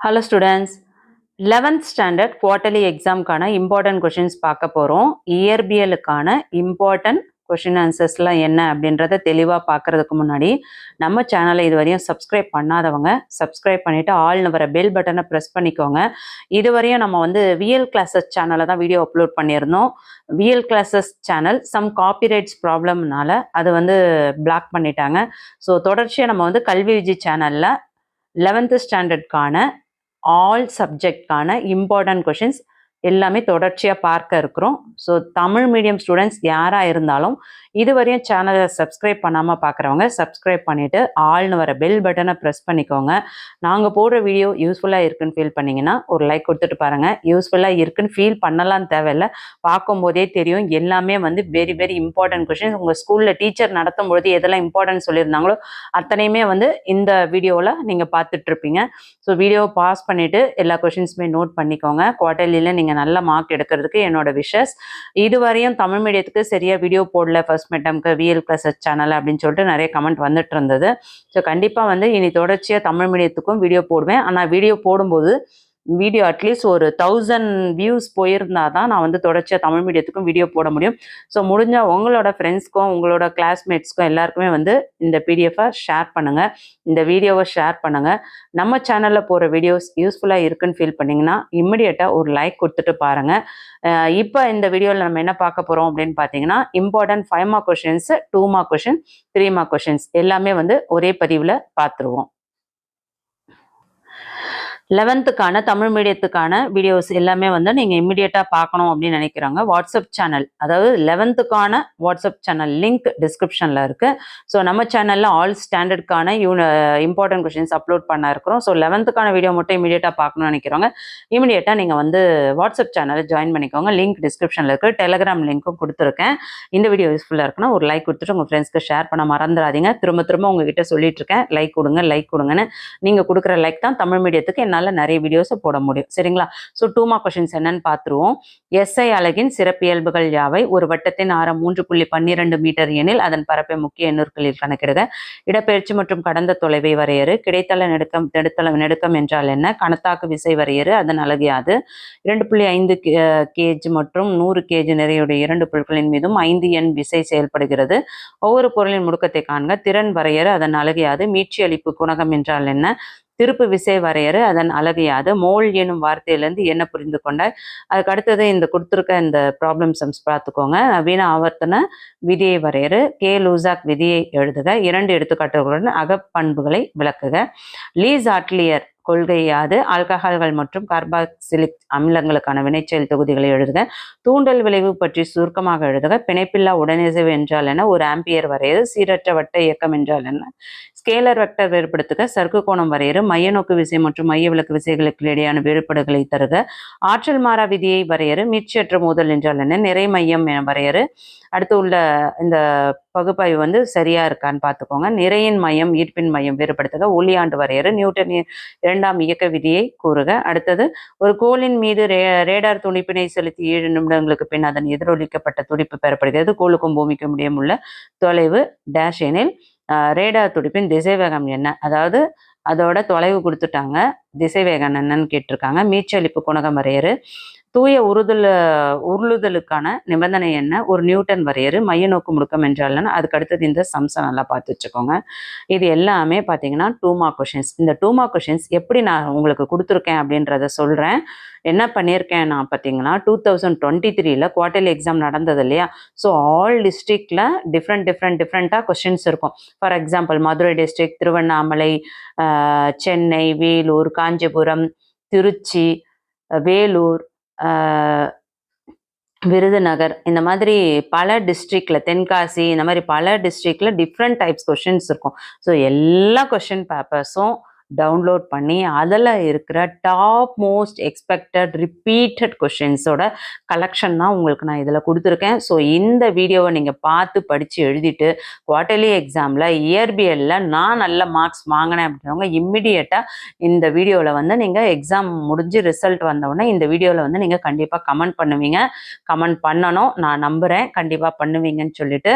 Hello students, 11th standard quarterly exam கான important questions பார்க்க போறோம். இயற்பியலுக்கான important question answersலாம் என்ன அப்படின்றத தெளிவா பார்க்கறதுக்கு முன்னாடி நம்ம சேனலை இதுவரையும் சப்ஸ்கிரைப் பண்ணாதவங்க சப்ஸ்கிரைப் பண்ணிட்டு ஆல்னு வர பெல் பட்டனை ப்ரெஸ் பண்ணிக்கோங்க. இதுவரையும் நம்ம வந்து விஎல் கிளாஸஸ் சேனலில் தான் வீடியோ அப்லோட் பண்ணியிருந்தோம். VL classes channel some copyrights ப்ராப்ளம்னால அது வந்து பிளாக் பண்ணிட்டாங்க. ஸோ தொடர்ச்சியாக நம்ம வந்து கல்வி விஜி சேனலில் 11th ஸ்டாண்டர்ட்கான ஆல் சப்ஜெக்ட்கான இம்பார்ட்டன்ட் கொஷின்ஸ் எல்லாமே தொடர்ச்சியாக பார்க்க இருக்கிறோம். ஸோ தமிழ் மீடியம் ஸ்டூடெண்ட்ஸ் யாராக இருந்தாலும் இதுவரையும் சேனலை சப்ஸ்கிரைப் பண்ணாமல் பார்க்குறவங்க சப்ஸ்கிரைப் பண்ணிவிட்டு ஆல்னு வர பெல் பட்டனை ப்ரெஸ் பண்ணிக்கோங்க. நாங்கள் போடுற வீடியோ யூஸ்ஃபுல்லாக இருக்குன்னு ஃபீல் பண்ணிங்கன்னா ஒரு லைக் கொடுத்துட்டு பாருங்கள். யூஸ்ஃபுல்லாக இருக்குன்னு ஃபீல் பண்ணலாம் தேவையில்லை, பார்க்கும்போதே தெரியும் எல்லாமே வந்து வெரி வெரி இம்பார்ட்டன்ட் கொஷின்ஸ். உங்கள் ஸ்கூலில் டீச்சர் நடத்தும் பொழுது எதெல்லாம் இம்பார்ட்டன்ட் சொல்லியிருந்தாங்களோ அத்தனையுமே வந்து இந்த வீடியோவில் நீங்கள் பார்த்துட்ருப்பீங்க. ஸோ வீடியோவை பாஸ் பண்ணிவிட்டு எல்லா கொஷின்ஸுமே நோட் பண்ணிக்கோங்க. குவார்ட்டர்லியில் நீங்கள் நல்ல மார்க் எடுக்கிறதுக்கு என்னோட விஷஸ். இதுவரையும் தமிழ் மீடியத்துக்கு சரியாக வீடியோ போடல ஃபர்ஸ்ட் மிட்டம்க்கு விஎல் கிளாஸஸ் சேனல் அப்படின்னு சொல்லிட்டு நிறைய கமெண்ட் வந்துட்டு இருந்தது. ஸோ கண்டிப்பாக வந்து இனி தொடர்ச்சியாக தமிழ் மீடியத்துக்கும் வீடியோ போடுவேன். ஆனால் வீடியோ போடும்போது வீடியோ அட்லீஸ்ட் ஒரு 1000 வியூஸ் போயிருந்தா தான் நான் வந்து தொடர்ச்சியாக தமிழ் மீடியத்துக்கும் வீடியோ போட முடியும். ஸோ முடிஞ்சால் உங்களோட ஃப்ரெண்ட்ஸ்க்கும் உங்களோட கிளாஸ்மேட்ஸ்க்கும் எல்லாருக்குமே வந்து இந்த பிடிஎஃபை ஷேர் பண்ணுங்கள், இந்த வீடியோவை ஷேர் பண்ணுங்கள். நம்ம சேனலில் போகிற வீடியோஸ் யூஸ்ஃபுல்லாக இருக்குன்னு ஃபீல் பண்ணிங்கன்னா இம்மிடியட்டாக ஒரு லைக் கொடுத்துட்டு பாருங்கள். இப்போ இந்த வீடியோவில் நம்ம என்ன பார்க்க போகிறோம் அப்படின்னு பார்த்தீங்கன்னா important 5 mark questions, 2 mark question, 3 mark questions எல்லாமே வந்து ஒரே பதிவில் பார்த்துருவோம். 11th தமிழ் மீடியத்துக்கான வீடியோஸ் எல்லாமே வந்து நீங்கள் இம்மிடியட்டாக பார்க்கணும் அப்படின்னு நினைக்கிறாங்க. வாட்ஸ்அப் சேனல், அதாவது 11th வாட்ஸ்அப் சேனல் லிங்க் டிஸ்கிரிப்ஷனில் இருக்குது. ஸோ நம்ம சேனலில் ஆல் ஸ்டாண்டர்டுக்கான இம்பார்ட்டன்ட் கொஷின்ஸ் அப்லோட் பண்ண இருக்கிறோம். ஸோ 11th வீடியோ மட்டும் இம்மிடியட்டாக பார்க்கணும்னு நினைக்கிறவங்க இம்மிடியட்டாக நீங்கள் வந்து வாட்ஸ்அப் சேனலை ஜாயின் பண்ணிக்கோங்க. லிங்க் டிஸ்கிரிப்ஷனில் இருக்குது. டெலிகிராம் லிங்க்கும் கொடுத்துருக்கேன். இந்த வீடியோ யூஸ்ஃபுல்லாக இருக்குன்னா ஒரு லைக் கொடுத்துட்டு உங்கள் ஃப்ரெண்ட்ஸ்க்கு ஷேர் பண்ண மறந்துடாதீங்க. திரும்ப திரும்ப உங்ககிட்ட சொல்லிட்டு இருக்கேன், லைக் கொடுங்க லைக் கொடுங்கன்னு. நீங்கள் கொடுக்குற லைக் தான் தமிழ் மீடியத்துக்கு என்னால் நிறைய வீடியோஸை போட முடியும், சரிங்களா? ஸோ 2 மார்க் கொஷின்ஸ் என்னன்னு பார்த்துருவோம். எஸ்ஐ அலகின் சிறப்பியல்புகள் யாவை? ஒரு வட்டத்தின் ஆரம் 3.12 மீட்டர் எனில் அதன் பரப்பை முக்கிய எண்ணூர்களில் கணக்கிடுக. இடப்பெயர்ச்சி மற்றும் கடந்த தொலைவை வரையறு. கிடைத்தள நெடுக்கம் என்றால் என்ன? கணத்தாக்கு விசை வரையறு, அதன் அலகு யாது? 2.5 கேஜ் மற்றும் 100 கேஜ் நிறையுடைய 2 பொருட்களின் மீதும் 5 எண் விசை செயல்படுகிறது. ஒவ்வொரு பொருளின் முடுக்கத்தை காண்க. திறன் வரையறு, அதன் அலகு யாது? மீட்சி அளிப்பு குணகம் என்றால் என்ன? திருப்பு விசை வரையறு, அதன் அலகு யாது? மோல் எனும் வார்த்தையிலேருந்து என்ன புரிந்து கொண்ட? அதுக்கு அடுத்தது இந்த கொடுத்துருக்க இந்த ப்ராப்ளம் சம்ஸ் பார்த்துக்கோங்க. நவீன ஆவர்த்தன விதியை வரையறு. கே லூசாக் விதியை எழுதுக. 2 எடுத்துக்காட்டுகளுடன் அகப்பண்புகளை விளக்குக. லீஸ் ஆட்லியர் கொள்கை யாது? ஆல்கஹால்கள் மற்றும் கார்பாக்சிலிக் அமிலங்களுக்கான வினைச்செயல் தொகுதிகளை எழுதுக. தூண்டல் விளைவு பற்றி சுருக்கமாக எழுதுக. பிணைப்பில்லா உடனிசைவு என்றால் என்ன? ஒரு ஆம்பியர் வரையறு. சீரற்ற வட்ட இயக்கம் என்றால் என்ன? ஸ்கேலர் வெக்டர் வேறுபடுத்துக. சறுக்கு கோணம் வரையறு. மைய நோக்கு விசை மற்றும் மைய விலக்கு விசைகளுக்கு இடையான வேறுபாடுகளை தருக. ஆற்றல் மாறா விதியை வரையறு. மீட்சியற்ற மோதல் என்றால் என்ன? நிறை மையம் என வரையறு. அடுத்து உள்ள இந்த பகுப்பாய்வு வந்து சரியா இருக்கான்னு பார்த்துக்கோங்க. நிறையின் மையம் ஈர்ப்பின் மையம் வேறுபடுத்துக. ஒளியாண்டு வரையறு. நியூட்டன் 2ஆம் இயக்க விதியை கூறுக. அடுத்தது ஒரு கோளின் மீது ரேடார் துடிப்பினை செலுத்தி 7 நிமிடங்களுக்கு பின் அதன் எதிரொலிக்கப்பட்ட துடிப்பு பெறப்படுகிறது. கோளுக்கும் பூமிக்கும் இடையே உள்ள தொலைவு டேஷ் எனில் ரேடார் துடிப்பின் திசைவேகம் என்ன? அதாவது அதோட தொலைவு கொடுத்துட்டாங்க, திசைவேகம் என்னன்னு கேட்டிருக்காங்க. மீச்சலிப்பு குணகம் வரையறு. தூய உருளுதலுக்கான நிபந்தனை என்ன? ஒரு நியூட்டன் வரையறு. மைய நோக்கு முடுக்கம் என்றால் அதுக்கு அடுத்தது இந்த சம்ஸை நல்லா பார்த்து வச்சுக்கோங்க. இது எல்லாமே பார்த்தீங்கன்னா 2 மார்க் கொஷின்ஸ். இந்த 2 மார்க் கொஷின்ஸ் எப்படி நான் உங்களுக்கு கொடுத்துருக்கேன் அப்படின்றத சொல்கிறேன். என்ன பண்ணியிருக்கேன் நான் பார்த்தீங்கன்னா 2023 குவார்ட்டர்லி எக்ஸாம் நடந்தது இல்லையா? ஸோ ஆல் டிஸ்ட்ரிக்டில் டிஃப்ரெண்ட்டாக கொஷின்ஸ் இருக்கும். For example Madurai district, Tiruvannamalai, Chennai, Vellore, Kanchipuram, Tiruchi, Vellore, Virudhunagar, இந்த மாதிரி பல டிஸ்ட்ரிக்டில், தென்காசி, இந்த மாதிரி பல டிஸ்ட்ரிக்டில் டிஃப்ரெண்ட் டைப்ஸ் கொஷின்ஸ் இருக்கும். ஸோ எல்லா கொஷின் பேப்பர்ஸும் டவுன்லோட் பண்ணி அதில் இருக்கிற டாப் மோஸ்ட் எக்ஸ்பெக்டட் ரிப்பீட்டட் கொஷின்ஸோட கலெக்ஷன் தான் உங்களுக்கு நான் இதில் கொடுத்துருக்கேன். ஸோ இந்த வீடியோவை நீங்கள் பார்த்து படித்து எழுதிட்டு குவார்ட்டர்லி எக்ஸாமில் இயற்பியலில் நான் நல்ல மார்க்ஸ் வாங்கினேன் அப்படின்றவங்க இம்மிடியட்டாக இந்த வீடியோவில் வந்து நீங்கள் எக்ஸாம் முடிஞ்சு ரிசல்ட் வந்தவுடனே இந்த வீடியோவில் வந்து நீங்கள் கண்டிப்பாக கமெண்ட் பண்ணுவீங்க. கமெண்ட் பண்ணணும், நான் நம்புகிறேன் கண்டிப்பாக பண்ணுவீங்கன்னு சொல்லிட்டு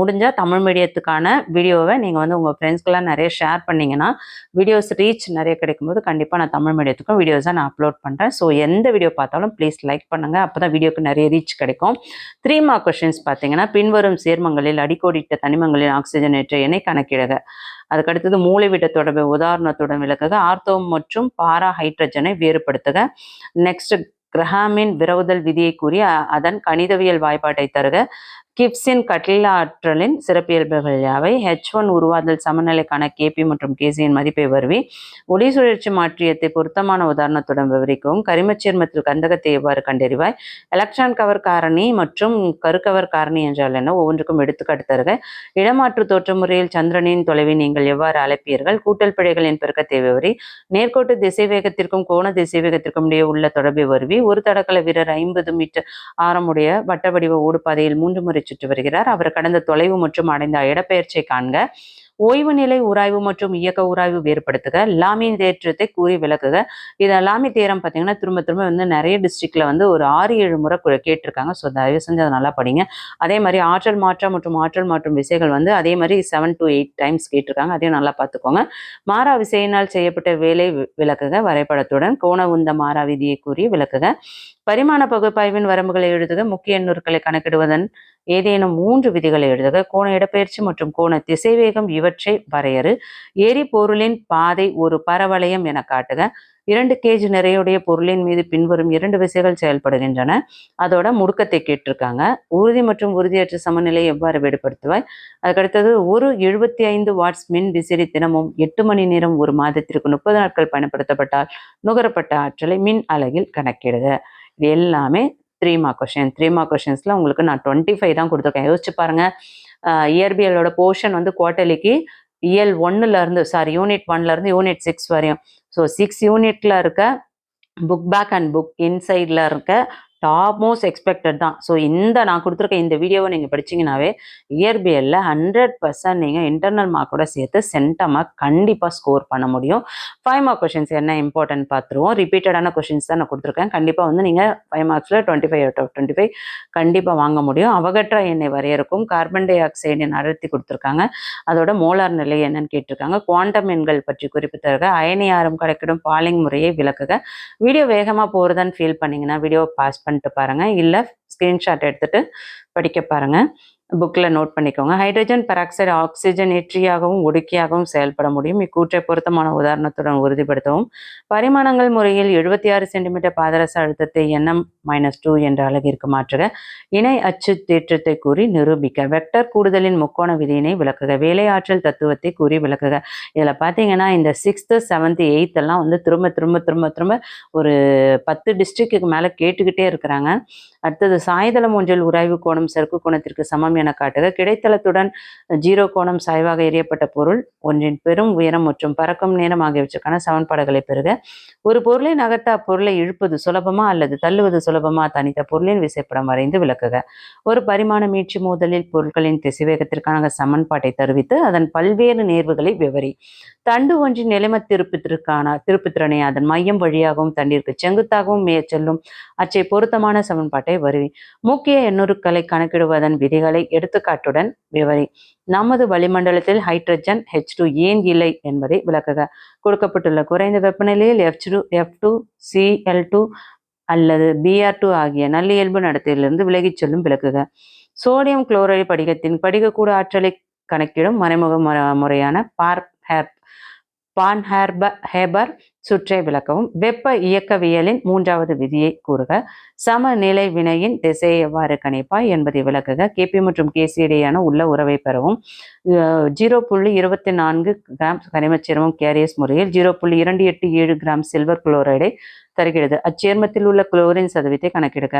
முடிஞ்சால் தமிழ் மீடியத்துக்கான வீடியோவை நீங்கள் வந்து உங்கள் ஃப்ரெண்ட்ஸ்க்கெல்லாம் நிறைய ஷேர் பண்ணிங்கன்னா வீடியோஸ் ரீச் நிறைய கிடைக்கும்போது கண்டிப்பாக நான் தமிழ் மீடியத்துக்கும் வீடியோஸை நான் அப்லோட் பண்ணுறேன். ஸோ எந்த வீடியோ பார்த்தாலும் ப்ளீஸ் லைக் பண்ணுங்கள், அப்போ தான் வீடியோக்கு நிறைய ரீச் கிடைக்கும். 3 மார்க் கொஷின்ஸ் பார்த்தீங்கன்னா, பின்வரும் சேர்மங்களில் அடிக்கோடிட்ட தனிமங்களின் ஆக்சிஜனேற்ற எண்ணை கணக்கிடுக. அதுக்கடுத்தது மூளைவிட்ட தொடர்பு உதாரணத்துடன் விளக்குக. ஆர்த்தோ மற்றும் பாரா ஹைட்ரஜனை வேறுபடுத்துக. நெக்ஸ்ட் கிரஹாமின் விரவுதல் விதியை கூறி அதன் கணிதவியல் வாய்ப்பாட்டை தருக. கிப்ஸின் கட்டிலாற்றலின் சிறப்பியல்புகள் யாவை? H1 உருவாதல் சமநிலைக்கான KP மற்றும் KCயின் மதிப்பை வருவி. ஒளி சுழற்சி மாற்றியத்தை பொருத்தமான உதாரணத்துடன் விவரிக்கவும். கரிமச்சேர்மத்தில் கந்தகத்தை எவ்வாறு கண்டறிவாய்? எலக்ட்ரான் கவர் காரணி மற்றும் கருக்கவர் காரணி என்றால் என்ன? ஒவ்வொன்றுக்கும் எடுத்துக்காட்டு தருக. இடமாற்று தோற்ற முறையில் சந்திரனின் தொலைவை நீங்கள் எவ்வாறு அழைப்பீர்கள்? கூட்டல் பிழைகளின் பெருக்கத்தை விவரி. நேர்கோட்டு திசைவேகத்திற்கும் கோண திசைவேகத்திற்கும் இடையே உள்ள தொடர்பை வருவி. ஒரு தடகள வீரர் 50 மீட்டர் ஆரமுடைய வட்ட வடிவ ஓடுபாதையில் 3 முறை சுற்றி வருகிறார். அவர் கடந்த தொலைவு மற்றும் அடைந்த இடப்பெயர்ச்சியை காண்க. ஓய்வு நிலை உராய்வு மற்றும் இயக்க உராய்வு வேறுபடுத்துக. லாமி தேற்றத்தை கூறி விளக்குக. இதை லாமி தேரம் பார்த்தீங்கன்னா திரும்ப நிறைய டிஸ்ட்ரிக்ட்ல ஒரு 6-7 முறை கேட்டிருக்காங்க. ஸோ தயவு செஞ்சு அதை நல்லா படிங்க. அதே மாதிரி ஆற்றல் மாற்றம் மற்றும் ஆற்றல் மாற்றும் விசைகள் அதே மாதிரி 7 to 8 டைம்ஸ் கேட்டிருக்காங்க. அதையும் நல்லா பார்த்துக்கோங்க. மாறா விசையினால் செய்யப்பட்ட வேலை விளக்குக. வரைபடத்துடன் கோண உந்த மாறா விதியை கூறி விளக்குக. பரிமாண பகுப்பாய்வின் வரம்புகளை எழுதுக. முக்கிய எண்ணூறுகளை கணக்கிடுவதன் ஏதேனும் 3 விதிகளை எழுதுக. கோண இடப்பெயர்ச்சி மற்றும் கோண திசைவேகம் இவற்றை வரையறு. எரிபொருளின் பாதை ஒரு பரவளையம் என காட்டுக. 2 கேஜ் நிறையுடைய பொருளின் மீது பின்வரும் 2 விசைகள் செயல்படுகின்றன. அதோட முடுக்கத்தை கேட்டிருக்காங்க. உறுதி மற்றும் உறுதியற்ற சமநிலையை எவ்வாறு வேறுபடுத்துவாய்? அதுக்கடுத்தது ஒரு 75 வாட்ஸ் மின் விசிறி தினமும் 8 மணி நேரம் ஒரு மாதத்திற்கு 30 நாட்கள் பயன்படுத்தப்பட்டால் நுகரப்பட்ட ஆற்றலை மின் அலகில் கணக்கிடுக. இது எல்லாமே 3 மார்க் கொஷின். 3 மார்க் கொஷின்ஸ்ல உங்களுக்கு நான் 25 தான் கொடுத்துருக்கேன். யோசிச்சு பாருங்க. இயற்பியலோட போர்ஷன் குவார்டர்லிக்கு இயல் 1ல இருந்து யூனிட் 1ல இருந்து யூனிட் 6 வரையும். ஸோ 6 யூனிட்ல இருக்க புக் பேக் அண்ட் புக் இன்சைட்ல இருக்க டாப் மோஸ்ட் எக்ஸ்பெக்டட் தான். ஸோ நான் கொடுத்துருக்க இந்த வீடியோவை நீங்கள் படிச்சிங்கனாவே இயற்பியலில் 100% நீங்கள் இன்டர்னல் மார்க்கோட சேர்த்து சென்டமாக கண்டிப்பாக ஸ்கோர் பண்ண முடியும். 5 மார்க் கொஷின்ஸ் என்ன இம்பார்ட்டன்ட் பார்த்துருவோம். ரிப்பீட்டடான கொஷின்ஸ் தான் நான் கொடுத்துருக்கேன். கண்டிப்பாக நீங்கள் 5 மார்க்ஸில் 25 out of 25 கண்டிப்பாக வாங்க முடியும். அவகட்ரா எண்ணெய் வரையறுக்கும். கார்பன் டை ஆக்சைடின் அடர்த்தி கொடுத்துருக்காங்க. அதோட மோலார் நிலை என்னன்னு கேட்டிருக்காங்க. குவாண்டம் எண்கள் பற்றி குறிப்பு தருக. அயனி ஆரம் கணக்கிடும் பாலிங் முறையை விளக்குக. வீடியோ வேகமாக போகிறதான்னு ஃபீல் பண்ணிங்கன்னா வீடியோவை பாஸ் பண்ணிட்டு பாருங்க, இல்லை ஸ்கிரீன்ஷாட் எடுத்துட்டு படிக்க பாருங்க. புக்கில் நோட் பண்ணிக்கோங்க. ஹைட்ரஜன் பெராக்சைடு ஆக்சிஜன் ஏற்றியாகவும் ஒடுக்கியாகவும் செயல்பட முடியும். இக்கூற்றை பொருத்தமான உதாரணத்துடன் உறுதிப்படுத்தவும். பரிமாணங்கள் முறையில் 76 சென்டிமீட்டர் பாதரச அழுத்தத்தை Nm-2 என்ற அலகிற்கு மாற்றுக. இணை அச்சு தேற்றத்தை கூறி நிரூபிக்க. வெக்டர் கூடுதலின் முக்கோண விதியினை விளக்குக. வேலை ஆற்றல் தத்துவத்தை கூறி விளக்குக. இதில் பார்த்தீங்கன்னா இந்த 6th 7th 8th எல்லாம் திரும்ப ஒரு 10 டிஸ்ட்ரிக்ட்டுக்கு மேலே கேட்டுக்கிட்டே இருக்கிறாங்க. அடுத்தது சாய்தளம் ஒன்றில் உராய்வு கோணம் செருக்கு கோணத்திற்கு சமம் என காட்டுக. கிடைத்தளத்துடன் 0 கோணம் சாய்வாக எறியப்பட்ட பொருள் ஒன்றின் பெரும் உயரம் மற்றும் பறக்கும் நேரம் ஆகியவற்றுக்கான சமன்பாடுகளை பெறுக. ஒரு பொருளை நகர்த்த அப்பொருளை இழுப்பது சுலபமா அல்லது தள்ளுவது சுலபமா? தனித்த பொருளின் விசைப்படம் வரைந்து விளக்குக. ஒரு பரிமாண மீட்சி மோதலில் பொருட்களின் திசைவேகத்திற்கான சமன்பாட்டை தருவித்து அதன் பல்வேறு நேர்வுகளை விவரி. தண்டு ஒன்றின் நிலைம திருப்புத்திறனை அதன் மையம் வழியாகவும் தண்டிற்கு செங்குத்தாகவும் செல்லும் அச்சை பொருத்தமான சமன்பாட்டை வருவி. முக்கிய எண்ணூறுக்களை கணக்கிடுவதன் விதிகளை எடுத்துக்காட்டுடன் விவரி. நமது வளிமண்டலத்தில் ஹைட்ரஜன் H2 ஏன் இல்லை என்பதை விளக்குக. கொடுக்கப்பட்டுள்ள குறைந்த வெப்பநிலையில் F2Cl2 அல்லது Br2 ஆகிய நல்லியல்பு நடத்தையிலிருந்து விலகிச் செல்லும் விளக்குக. சோடியம் குளோரைடு படிகத்தின் படிகக்கூட ஆற்றலை கணக்கிடும் மறைமுக முறையான பார்ன்ஹேபர் சுற்றை விளக்கவும். வெப்ப இயக்கவியலின் 3வது விதியை கூறுக. சமநிலை வினையின் திசையை எவ்வாறு கணிப்பாய் என்பதை விளக்குக. KP மற்றும் KC இடையான உள்ள உறவை பெறவும். 0.24 கிராம் கரிமச்சேர்மம் கேரியஸ் முறையில் 0.287 கிராம் சில்வர் குளோரைடை தருகிறது. அச்சேர்மத்தில் உள்ள குளோரின் சதவீதத்தை கணக்கிடுக.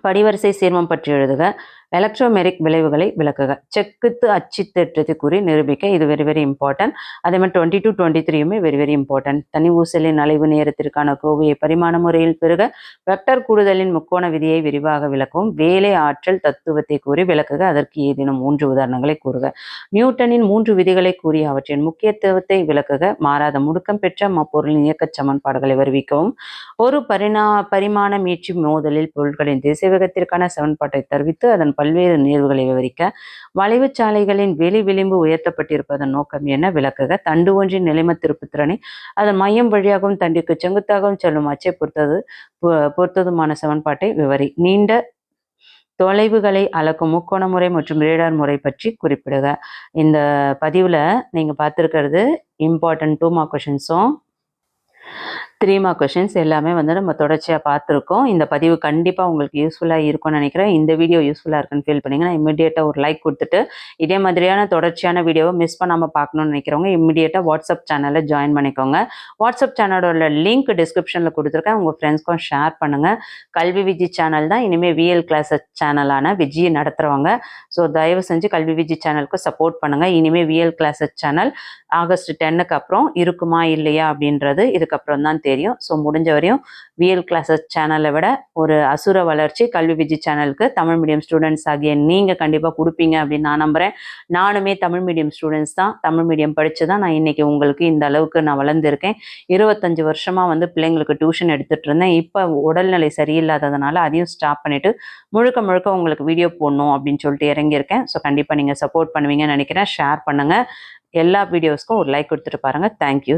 படிவரிசை சேர்மம் பற்றி எழுதுக. எலக்ட்ரோமெரிக் விளைவுகளை விளக்குக. செக்குத்து அச்சு தேற்றத்தை கூறி நிரூபிக்க. இது வெரி இம்பார்ட்டன்ட். அதே மாதிரி 22 23யுமே வெரி இம்பார்ட்டன்ட். தனி ஊசலின் அலைவு நேரத்திற்கான கோவையை பரிமாண முறையில் பெறுக. வெக்டர் கூடுதலின் முக்கோண விதியை விரிவாக விளக்கவும். வேலை ஆற்றல் தத்துவத்தை கூறி விளக்குக. அதற்கு ஏதேனும் 3 உதாரணங்களை கூறுக. நியூட்டனின் 3 விதிகளை கூறி அவற்றின் முக்கியத்துவத்தை விளக்குக. மாறாத முடுக்கம் பெற்ற பொருளின் இயக்க சமன்பாடுகளை வருவிக்கவும். ஒரு பரிமாண மீட்சி மோதலில் பொருட்களின் திசைவேகத்திற்கான சமன்பாட்டை தருவித்து அதன் பல்வேறு நிகழ்வுகளை விவரிக்க. வளைவுச்சாலைகளின் வெளி விளிம்பு உயர்த்தப்பட்டிருப்பதன் நோக்கம் என்ன விளக்குக. தண்டு ஒன்றின் நிலைம திருப்புத்திறனை அதன் மையம் வழியாகவும் தண்டிற்கு செங்குத்தாகவும் செல்லும் அச்சை பொறுத்ததுமான சமன்பாட்டை விவரி. நீண்ட தொலைவுகளை அளக்கும் முக்கோண முறை மற்றும் ரேடார் முறை பற்றி குறிப்பிடுக. இந்த பதிவில் நீங்கள் பார்த்துருக்கிறது இம்பார்ட்டன்ட் 2 மார்க் கொஷின்ஸும் 3 மார்க் கொஷின்ஸ் எல்லாமே வந்து நம்ம தொடர்ச்சியாக பார்த்துருக்கோம். இந்த பதிவு கண்டிப்பாக உங்களுக்கு யூஸ்ஃபுல்லாக இருக்கும்னு நினைக்கிறேன். இந்த வீடியோ யூஸ்ஃபுல்லாக இருக்குன்னு ஃபீல் பண்ணிங்கன்னா இம்மிடியேட்டாக ஒரு லைக் கொடுத்துட்டு இதே மாதிரியான தொடர்ச்சியான வீடியோவை மிஸ் பண்ணாமல் பார்க்கணும்னு நினைக்கிறவங்க இம்மிடியேட்டாக வாட்ஸ்அப் சேனலில் ஜாயின் பண்ணிக்கோங்க. வாட்ஸ்அப் சேனலோட லிங்க் டிஸ்கிரிப்ஷனில் கொடுத்துருக்கேன். உங்கள் ஃப்ரெண்ட்ஸ்க்கும் ஷேர் பண்ணுங்கள். கல்வி விஜி சேனல் தான் இனிமேல் விஎல் கிளாஸஸ் சேனலான விஜியை நடத்துகிறவங்க. ஸோ தயவு செஞ்சு கல்வி விஜி சேனலுக்கு சப்போர்ட் பண்ணுங்கள். இனிமேல் விஎல் கிளாஸஸ் சேனல் ஆகஸ்ட் 10க்கு அப்புறம் இருக்குமா இல்லையா அப்படின்றது இதுக்கப்புறம் தான் தெரியும். ஸோ முடிஞ்ச வரையும் விஎல் கிளாஸஸ் சேனலை விட ஒரு அசுர வளர்ச்சி கல்வி விஜி சேனலுக்கு தமிழ் மீடியம் ஸ்டூடெண்ட்ஸ் ஆகிய நீங்கள் கண்டிப்பாக கொடுப்பீங்க அப்படின்னு நான் நம்புகிறேன். நானுமே தமிழ் மீடியம் ஸ்டூடெண்ட்ஸ் தான். தமிழ் மீடியம் படித்து தான் நான் இன்றைக்கி உங்களுக்கு இந்த அளவுக்கு நான் வளர்ந்துருக்கேன். 25 வருஷமாக வந்து பிள்ளைங்களுக்கு டியூஷன் எடுத்துகிட்டு இருந்தேன். இப்போ உடல்நிலை சரியில்லாததுனால அதையும் ஸ்டாப் பண்ணிவிட்டு முழுக்க உங்களுக்கு வீடியோ போடணும் அப்படின்னு சொல்லிட்டு இறங்கியிருக்கேன். ஸோ கண்டிப்பாக நீங்கள் சப்போர்ட் பண்ணுவீங்கன்னு நினைக்கிறேன். ஷேர் பண்ணுங்கள். எல்லா வீடியோஸ்க்கும் ஒரு லைக் கொடுத்துட்டு பாருங்கள். தேங்க்யூ.